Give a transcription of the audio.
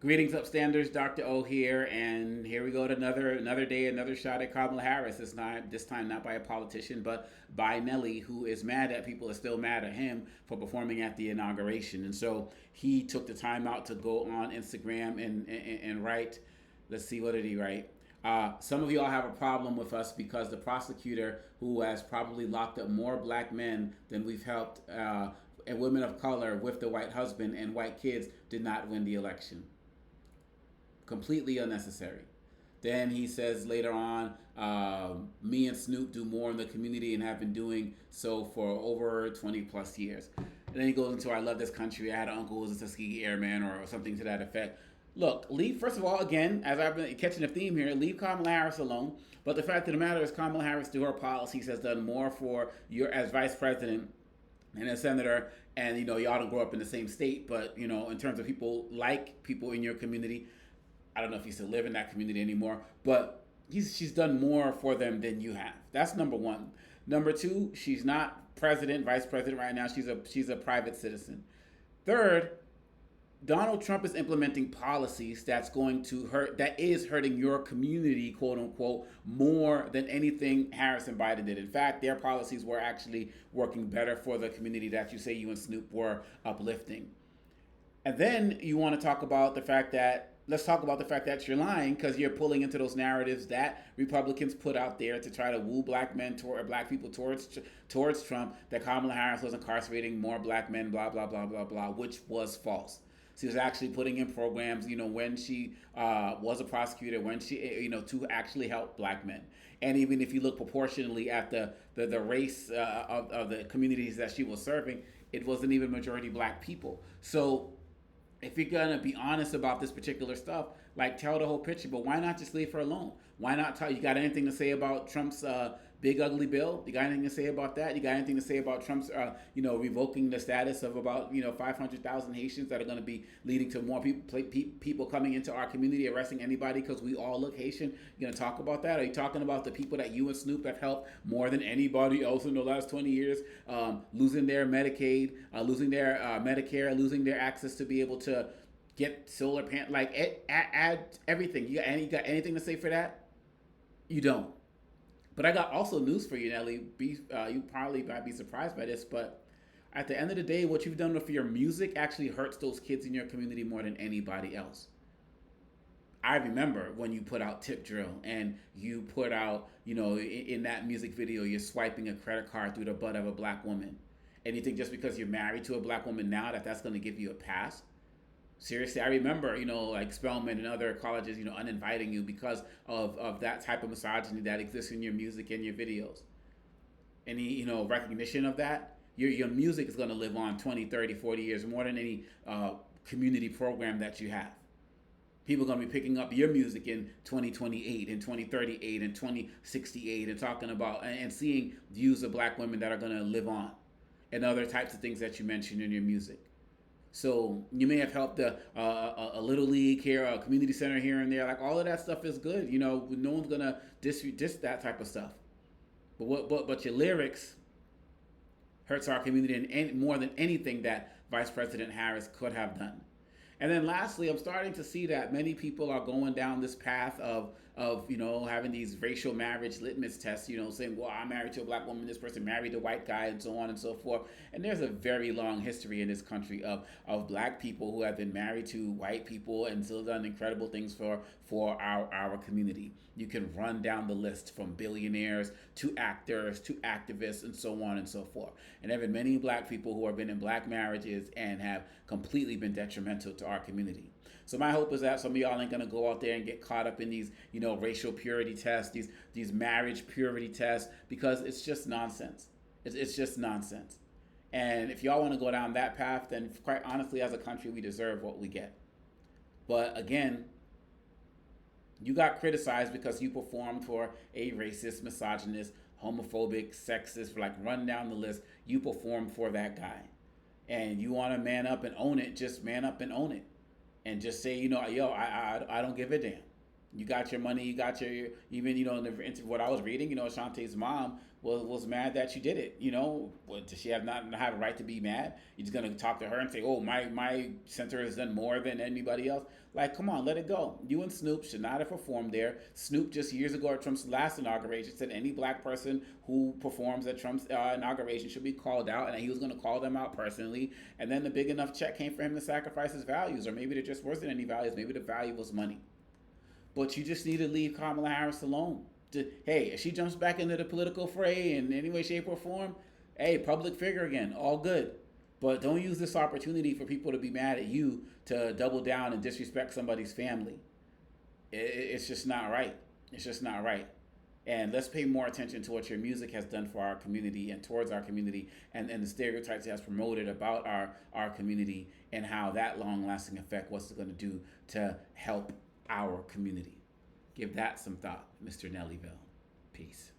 Greetings, upstanders. Dr. O here, and here we go to another day, another shot at Kamala Harris. This time not by a politician, but by Nelly, who is mad at people are still mad at him for performing at the inauguration. And so he took the time out to go on Instagram and write. Let's see, what did he write? Some of y'all have a problem with us because the prosecutor, who has probably locked up more black men than we've helped, and women of color with the white husband and white kids, did not win the election. Completely unnecessary. Then he says later on, me and Snoop do more in the community and have been doing so for over 20 plus years. And then he goes into, I love this country. I had an uncle who was a Tuskegee Airman or something to that effect. Look, leave, first of all, again, as I've been catching a theme here, leave Kamala Harris alone. But the fact of the matter is, Kamala Harris, through her policies, has done more for your, as vice president and as senator, and y'all don't grow up in the same state, but in terms of people in your community, I don't know if you still live in that community anymore, but she's done more for them than you have. That's number one. Number two, she's not president, vice president right now. She's a private citizen. Third, Donald Trump is implementing policies that is hurting your community, quote unquote, more than anything Harris and Biden did. In fact, their policies were actually working better for the community that you say you and Snoop were uplifting. And then you want to talk about the fact that let's talk about the fact that you're lying because you're pulling into those narratives that Republicans put out there to try to woo black people towards Trump, that Kamala Harris was incarcerating more black men, blah blah blah blah blah, which was false. She was actually putting in programs, when she was a prosecutor, when she, to actually help black men. And even if you look proportionally at the race of the communities that she was serving, it wasn't even majority black people. So if you're gonna be honest about this particular stuff, like, tell the whole picture. But why not just leave her alone? Why not tell? You got anything to say about Trump's big ugly bill? You got anything to say about that? You got anything to say about Trump's revoking the status of about 500,000 Haitians that are going to be leading to more people coming into our community, arresting anybody because we all look Haitian? You gonna talk about that? Are you talking about the people that you and Snoop have helped more than anybody else in the last 20 years, losing their Medicaid, losing their Medicare, losing their access to be able to get solar panel, like add everything? You got anything to say for that? You don't. But I got also news for you, Nelly. You probably might be surprised by this, but at the end of the day, what you've done with your music actually hurts those kids in your community more than anybody else. I remember when you put out Tip Drill and you put out, in that music video, you're swiping a credit card through the butt of a black woman. And you think just because you're married to a black woman now that's going to give you a pass? Seriously, I remember, like Spelman and other colleges, uninviting you because of that type of misogyny that exists in your music and your videos. Any, recognition of that? Your music is going to live on 20, 30, 40 years more than any community program that you have. People are going to be picking up your music in 2028 and 2038 and 2068 and talking about and seeing views of black women that are going to live on, and other types of things that you mentioned in your music. So you may have helped a little league here, a community center here and there. Like, all of that stuff is good. No one's gonna diss that type of stuff. But your lyrics hurts our community and more than anything that Vice President Harris could have done. And then lastly, I'm starting to see that many people are going down this path of having these racial marriage litmus tests, saying, well, I'm married to a black woman, this person married a white guy, and so on and so forth. And there's a very long history in this country of black people who have been married to white people and still done incredible things for our community. You can run down the list from billionaires to actors to activists and so on and so forth. And there have been many black people who have been in black marriages and have completely been detrimental to our community. So my hope is that some of y'all ain't gonna go out there and get caught up in these, racial purity tests, these marriage purity tests, because it's just nonsense. It's just nonsense. And if y'all want to go down that path, then quite honestly, as a country, we deserve what we get. But again, you got criticized because you performed for a racist, misogynist, homophobic, sexist, run down the list. You performed for that guy. And you want to man up and own it, just man up and own it. And just say, yo, I don't give a damn. You got your money. You got your even in what I was reading. Ashanti's mom was mad that you did it. Does she not have a right to be mad? You're just gonna talk to her and say, "Oh, my center has done more than anybody else." Like, come on, let it go. You and Snoop should not have performed there. Snoop just years ago at Trump's last inauguration said any black person who performs at Trump's inauguration should be called out, and he was going to call them out personally. And then the big enough check came for him to sacrifice his values, or maybe there just wasn't any values. Maybe the value was money. But you just need to leave Kamala Harris alone. Hey, if she jumps back into the political fray in any way, shape, or form, hey, public figure again, all good. But don't use this opportunity for people to be mad at you to double down and disrespect somebody's family. It's just not right. It's just not right. And let's pay more attention to what your music has done for our community and towards our community, and the stereotypes it has promoted about our community, and how that long lasting effect, what's it going to do to help our community. Give that some thought, Mr. Nellyville. Peace.